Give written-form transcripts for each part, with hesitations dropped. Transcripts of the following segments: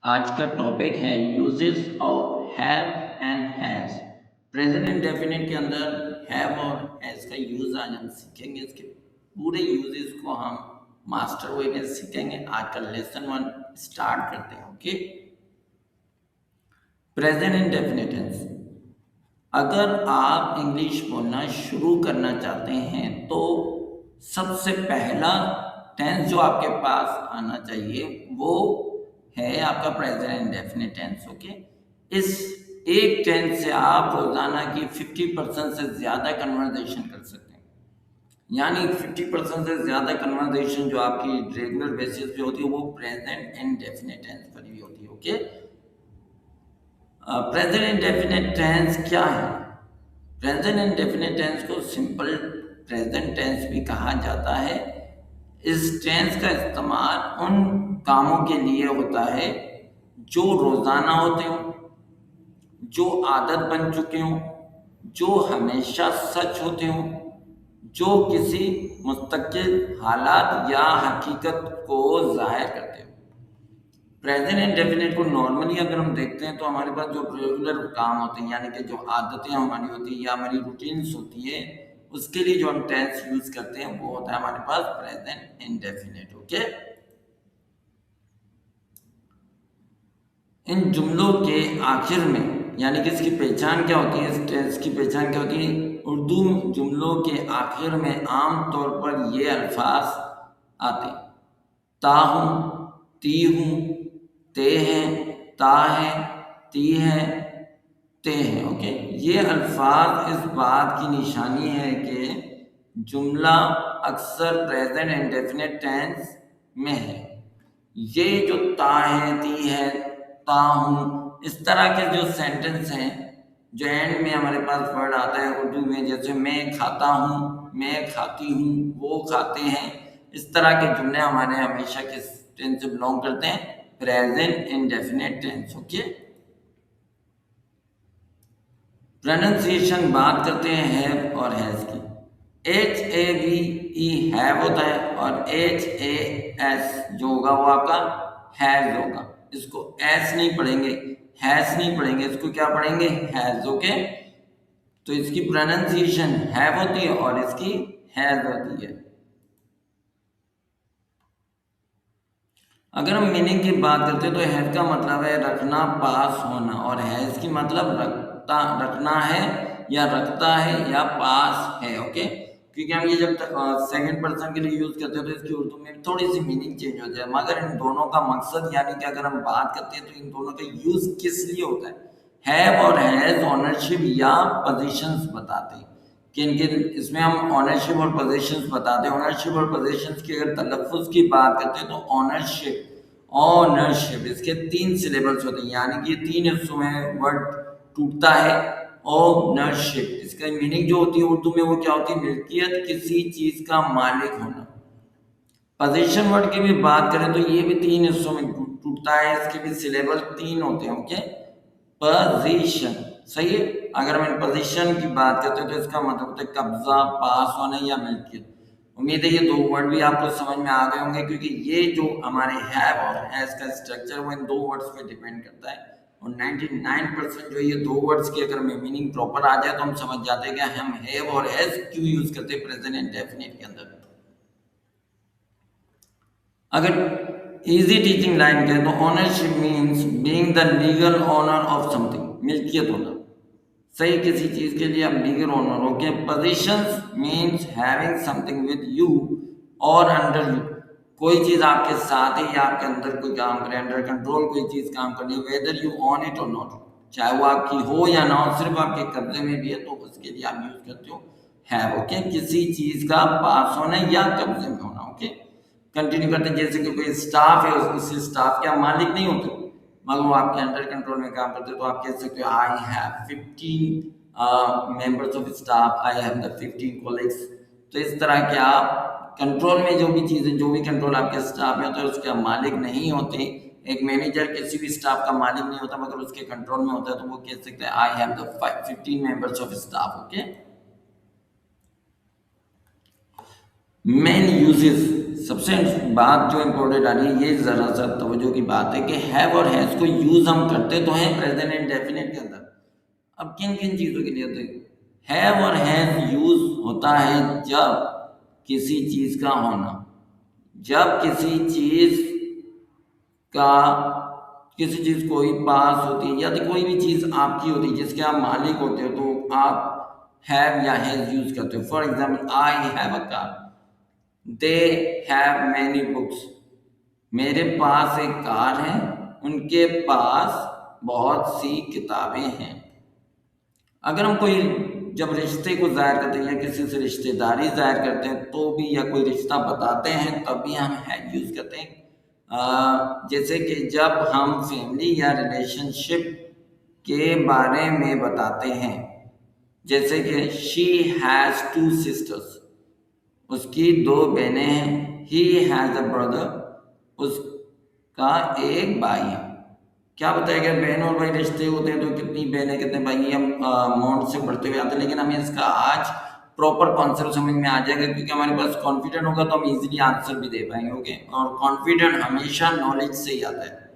आज का टॉपिक है uses of have and has. Present indefinite के अंदर हैव और हैज का यूज आज हम सीखेंगे। इसके पूरे यूजेस को हम मास्टर वे में सीखेंगे। आज का लेसन 1 स्टार्ट करते हैं। Okay, present indefinite tense. अगर आप इंग्लिश बोलना शुरू करना चाहते हैं तो सबसे पहला टेंस जो आपके पास आना चाहिए वो है आपका प्रेजेंट इंडेफिनिट टेंस। ओके, इस एक टेंस से आप रोजाना की 50% से ज्यादा कन्वर्सेशन कर सकते हैं। यानी 50% से ज्यादा कन्वर्सेशन जो आपकी रेगुलर बेसिस पे होती है वो प्रेजेंट इंडेफिनिट टेंस पर ही होती है। ओके, प्रेजेंट इंडेफिनिट टेंस क्या है? प्रेजेंट इंडेफिनिट टेंस को सिंपल प्रेजेंट टेंस भी कहा जाता है। इस टेंस का इस्तेमाल उन कामों के लिए होता है जो रोजाना होते हो, जो आदत बन चुके हो, जो हमेशा सच होते हो, जो किसी मुस्तकिल हालात या हकीकत को जाहिर करते हो। प्रेजेंट इंडेफिनिट को नॉर्मली अगर हम देखते हैं तो हमारे पास जो रेगुलर काम होते हैं यानी कि जो आदतें हमारी होती है या हमारी रूटीन्स होती है उसके लिए जो हम टेंस यूज करते हैं वो होता है हमारे पास प्रेजेंट इंडेफिनिट। ओके, इन जुमलों के आखिर में यानी कि इसकी पहचान क्या होती है, इस टेंस की पहचान क्या होती है? उर्दू जुमलों के आखिर में आम तौर पर ये अल्फाज आते हैं। ता हूँ, ती हूँ, ते हैं, ता है, ती है, ते हैं। ओके, ये अल्फाज इस बात की निशानी है कि जुमला अक्सर प्रेजेंट इंडेफिनिट टेंस में है। ये जो ता है, ती है, ता हूँ, इस तरह के जो सेंटेंस हैं जो एंड में हमारे पास वर्ड आता है उर्दू में, जैसे मैं खाता हूँ, मैं खाती हूँ, वो खाते हैं, इस तरह के जुमले हमारे हमेशा किस टेंस से बिलोंग करते हैं? Present indefinite tense. Okay, pronunciation बात करते हैं हैव और हैज की। HAVE हैव होता है और HAS जो होगा वो आपका हैज होगा। इसको एस नहीं पढ़ेंगे, हैज नहीं पढ़ेंगे, इसको क्या पढ़ेंगे? हैज। ओके, तो इसकी प्रोनाउंसिएशन हैव होती है और इसकी हैज होती है। अगर हम मीनिंग की बात करते हैं तो हैज का मतलब है रखना, पास होना, और हैज की मतलब रखना है या रखता है या पास है। ओके, क्योंकि हम ये जब सेकंड पर्सन के लिए यूज करते हैं तो इसकी उर्दू में थोड़ी सी मीनिंग चेंज हो जाए, मगर इन दोनों का मकसद यानी कि अगर हम बात करते हैं तो इन दोनों का यूज किस लिए होता है? हैव और हैज ऑनरशिप या पोजीशंस बताते हैं कि इनके इसमें हम ऑनरशिप और पोजीशंस बताते हैं। ऑनरशिप और पोजीशंस की अगर तलफ़ुज़ की बात करते हैं तो ऑनरशिप, ऑनरशिप इसके 3 सिलेबल्स होते हैं यानी कि 3 हिस्सों में वर्ड टूटता है। ओनरशिप इसका मीनिंग जो होती है उर्दू में वो क्या होती है? मिल्कियत, किसी चीज का मालिक होना। पोजीशन वर्ड की भी बात करें तो ये भी 3 हिस्सों में टूटता है, इसके भी सिलेबल 3 होते हैं। ओके, पोजीशन सही है। अगर हम पोजीशन की बात करते हैं तो इसका मतलब होता है कब्जा, पास होना या मिल्कियत। उम्मीद है ये 2 वर्ड भी आपको समझ में आ गए होंगे क्योंकि ये जो हमारे हैव और हैज का स्ट्रक्चर वो इन 2 वर्ड्स पे डिपेंड करता है। और 99% जो ये 2 वर्ड्स की अगर मीनिंग प्रॉपर आ जाए तो हम समझ जाते हैं कि हम हैव और हैज क्यों यूज करते हैं प्रेजेंट इंडेफिनिट के अंदर। अगर इजी टीचिंग लाइन कहें तो ownership means being the legal owner of something, मिल्कियत होना। सही, किसी चीज के लिए आप लीगल ओनर हो। के positions means having something with you और अंडर यू, कोई चीज आपके साथ है या आपके अंदर कोई काम करे, अंडर कंट्रोल कोई चीज काम करनी है, वेदर यू ओन इट और नॉट, चाहे वो आपकी हो या ना हो, सिर्फ आपके कब्जे में भी है तो उसके लिए आप यूज करते हो हैव। ओके, किसी चीज का पास होना या कब्जे में होना। ओके, कंटिन्यू करते हैं। जैसे कि कोई स्टाफ है, उस स्टाफ के आप मालिक नहीं होते मगर वो आपके अंडर कंट्रोल में काम करते हो तो आप कह सकते हो I have 15 members of staff, I have the 15 colleagues. तो इस तरह के आप कंट्रोल में जो भी चीजें, जो भी कंट्रोल आपके स्टाफ में होता है उसके आप मालिक नहीं होते। एक मैनेजर किसी भी स्टाफ का मालिक नहीं होता मगर उसके कंट्रोल में होता है तो वो कह सकते हैं I have the 15 members of staff. Okay, main uses सबसे बात जो इम्पोर्टेंट आ रही है, ये ज़रा सा तवज्जो की बात है कि हैव और हैज़ को यूज़ हम करते तो हैं प्रेजेंट इंडेफिनिट के अंदर। अब किन किन चीज़ों के लिए होते हैं? हैव और हैज़ यूज़ होता है जब किसी चीज़ का होना, जब किसी चीज़ कोई पास होती है या तो कोई भी चीज़ आपकी होती है जिसके आप मालिक होते हो, तो आप हैव या हैज़ यूज़ करते हो। For example, I have a car, they have many books, मेरे पास एक कार है, उनके पास बहुत सी किताबें हैं। अगर हम कोई जब रिश्ते को ज़ाहिर करते हैं या किसी से रिश्तेदारी ज़ाहिर करते हैं तो भी, या कोई रिश्ता बताते हैं तब भी हम हैव यूज़ करते हैं। जैसे कि जब हम फैमिली या रिलेशनशिप के बारे में बताते हैं, जैसे कि शी हैज़ 2 सिस्टर्स, उसकी 2 बहनें हैं। ही हैज़ अ ब्रदर, उसका एक भाई है। क्या बताया गया? बहन और भाई रिश्ते होते हैं तो कितनी बहनें कितने भाई, हम अमाउंट से बढ़ते हुए आते हैं, लेकिन हमें इसका आज प्रॉपर कॉन्सेप्ट समझ में आ जाएगा क्योंकि हमारे पास कॉन्फिडेंट होगा तो हम इजीली आंसर भी दे पाएंगे। ओके, और कॉन्फिडेंट हमेशा नॉलेज से ही आता है।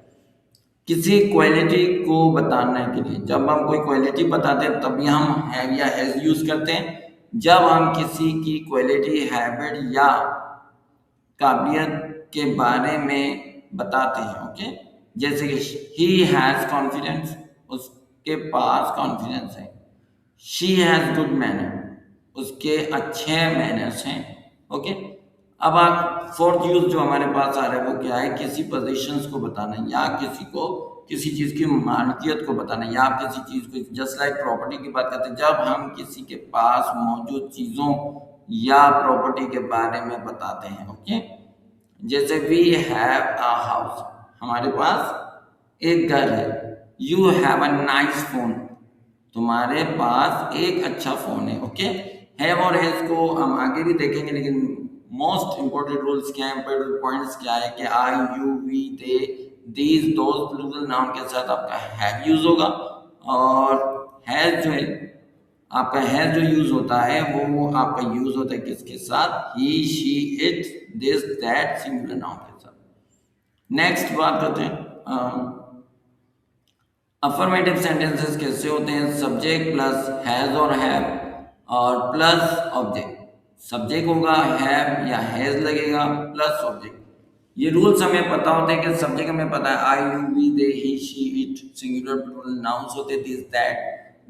किसी क्वालिटी को बताने के लिए जब हम कोई क्वालिटी बताते हैं तभी हम हैव या हैज यूज करते हैं। जब हम किसी की क्वालिटी, हैबिट या काबिलियत के बारे में बताते हैं, ओके, जैसे कि ही हैज कॉन्फिडेंस, उसके पास कॉन्फिडेंस है। शी हैज गुड मैनर, उसके अच्छे मैनर्स हैं। ओके, अब आप फोर्थ यूज जो हमारे पास आ रहा है वो क्या है? किसी पोजीशंस को बताना या किसी को किसी चीज की मालकियत को बताना या किसी चीज को, जस्ट लाइक प्रॉपर्टी की बात करते हैं, जब हम किसी के पास मौजूद चीजों या प्रॉपर्टी के बारे में बताते हैं। ओके, जैसे वी हैव अ हाउस, हमारे पास एक घर है। You have a nice phone, तुम्हारे पास एक अच्छा फोन है। ओके, हैव और हैज को हम आगे भी देखेंगे, लेकिन मोस्ट इंपोर्टेंट रूल्स क्या है, इंपोर्टेंट पॉइंट्स क्या है कि I, you, we, they, these, those plural noun के साथ आपका हैव यूज होगा। और हैज जो है, आपका हैज जो यूज होता है वो आपका यूज होता है किसके साथ? He, she, it, this, that, singular noun के साथ। नेक्स्ट बात करते हैं अफर्मेटिव सेंटेंसेस कैसे होते हैं? सब्जेक्ट प्लस हैज और हैव और प्लस ऑब्जेक्ट। सब्जेक्ट होगा हैव या हैज लगेगा प्लस ऑब्जेक्ट। ये रूल्स हमें पता होते हैं कि सब्जेक्ट हमें पता है I, you, we, they, he, she, it, singular plural nouns होते हैं, दिस, दैट,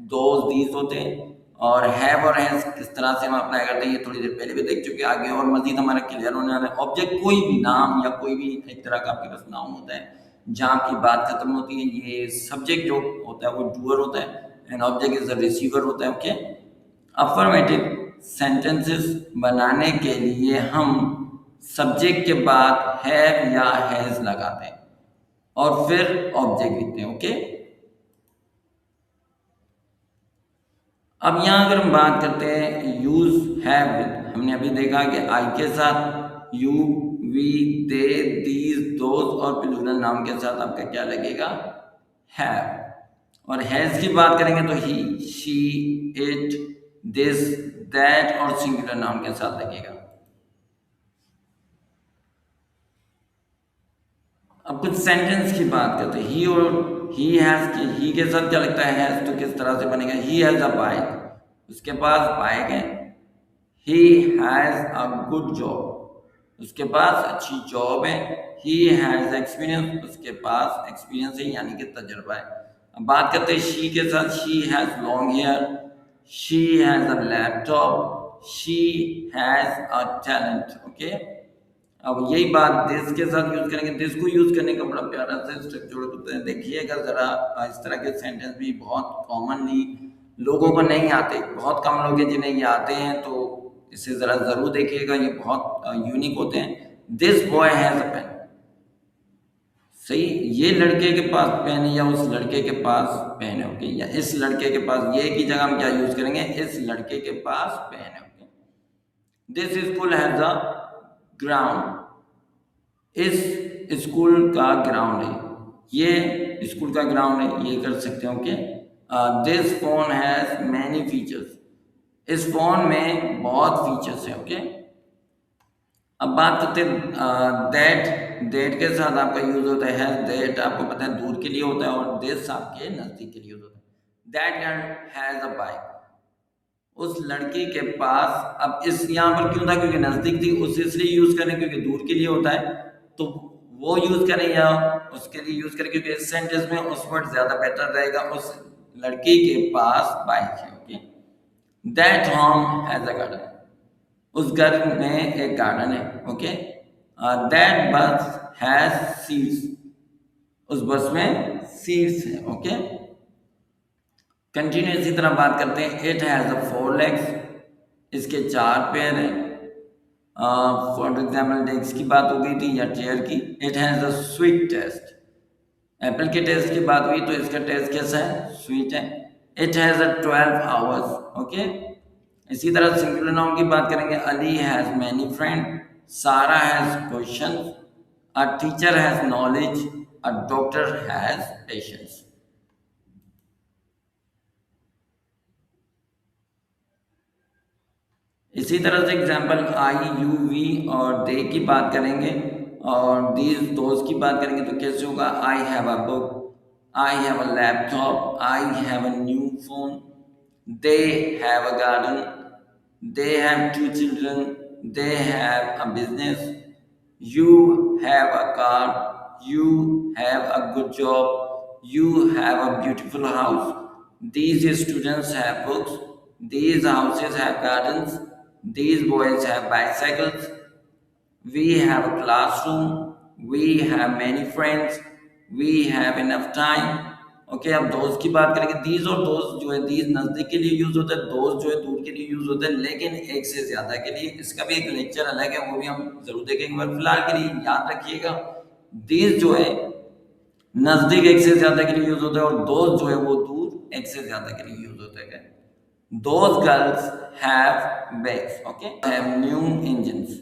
दोज, दीज होते हैं। और हैव और हैज किस तरह से हम अप्लाई करते हैं ये थोड़ी देर पहले भी देख चुके हैं, आगे और मजीद हमारा क्लियर होने वाला है। ऑब्जेक्ट कोई भी नाम या कोई भी एक तरह का आपके पास नाउन होता है जहाँ की बात खत्म होती है। ये सब्जेक्ट जो होता है वो डूअर होता है and object is the receiver होता है। ओके, अफर्मेटिव सेंटेंसेस बनाने के लिए हम सब्जेक्ट के बाद हैव या हैज लगाते हैं और फिर ऑब्जेक्ट लिखते हैं। ओके, अब यहाँ अगर हम बात करते हैं यूज हैव विद, हमने अभी देखा कि आई के साथ you, we, they, these, those और प्लूरल नाउन के साथ आपका क्या लगेगा? हैव। और हैज की बात करेंगे तो ही, शी, इट, दिस, दैट और सिंगुलर नाउन के साथ लगेगा। अब कुछ सेंटेंस की बात करते हैं। ही और ही हैज की, ही के साथ क्या लगता है? हैज, तो किस तरह से बनेगा? ही हैज अ बाइक, उसके पास बाइक है। He has a good job, उसके पास अच्छी जॉब है। ही हैज एक्सपीरियंस, उसके पास एक्सपीरियंस है यानी कि तजुर्बा है। अब बात करते हैं शी के साथ। She has long hair, she has a laptop, she has a talent. Okay, अब यही बात दिस के साथ यूज करेंगे। दिस को यूज करने का बड़ा प्यारा सा स्ट्रक्चर होता है, देखिएगा जरा। इस तरह के सेंटेंस भी बहुत कॉमनली लोगों को नहीं आते, बहुत कम लोग हैं जिन्हें ये आते हैं, तो इसे जरा जरूर देखिएगा, ये बहुत यूनिक होते हैं। This boy has a pen, सही, ये लड़के के पास पेन है या उस लड़के के पास पेन है। ओके, या इस लड़के के पास, ये की जगह हम क्या यूज करेंगे? इस लड़के के पास पेन है। Okay, this school has a ground, इस स्कूल का ग्राउंड है, ये स्कूल का ग्राउंड है, ये कर सकते हैं। Okay, this phone has many features, इस फोन में बहुत फीचर्स हैं। ओके, अब बात करते हैं दैट। दैट के साथ आपका यूज होता है हैज। दैट आपको पता है दूर के लिए होता है और दिस आपके नजदीक के लिए यूज होता है। That girl has a bike. उस लड़की के पास, अब इस यहाँ पर क्यों था, क्योंकि नजदीक थी, उस इसलिए यूज करें क्योंकि दूर के लिए होता है, तो वो यूज करें या उसके लिए यूज करें, क्योंकि इस सेंटेंस में उस वर्ड ज्यादा बेटर रहेगा। उस लड़की के पास बाइक है। Okay, that home has a garden. उस घर में एक गार्डन है। ओके, दैट बस हैज सीट्स। उस बस में सीट्स है। ओके, कंटिन्यू इसी तरह बात करते हैं। It has a 4 legs. इसके 4 पैर हैं। फॉर एग्जाम्पल डेस्क की बात हो गई थी या चेयर की। It has a sweet taste. Apple के टेस्ट की बात हुई तो इसका टेस्ट कैसा है, स्वीट है। It has a 12 hours. Okay, इसी तरह सिंगुलर नाउन की बात करेंगे। Ali has many friend. Sara has question. A teacher has knowledge. A doctor has patience. इसी तरह से एग्जाम्पल आई, यू, वी और दे की बात करेंगे और दीज दोज की बात करेंगे तो कैसे होगा। I have a book. I have a laptop. I have a new phone. They have a garden. They have 2 children. They have a business. You have a car. You have a good job. You have a beautiful house. These students have books. These houses have gardens. These boys have bicycles. We have a classroom. We have many friends. We have enough time. Okay, अब दोस्त की बात करेंगे। These और दोस्त जो है, these नजदीक के लिए यूज होता है, दोस्त जो है दूर के लिए यूज होता है, लेकिन एक से ज्यादा के लिए। इसका भी एक लेक्चर अलग है, वो भी हम जरूर देखेंगे। पर फिलहाल के लिए याद रखिएगा, दीज जो है नजदीक एक से ज्यादा के लिए यूज होता है और दोस्त जो है वो दूर एक से ज्यादा के लिए यूज होता है। Those girls have bags. Okay, have new engines.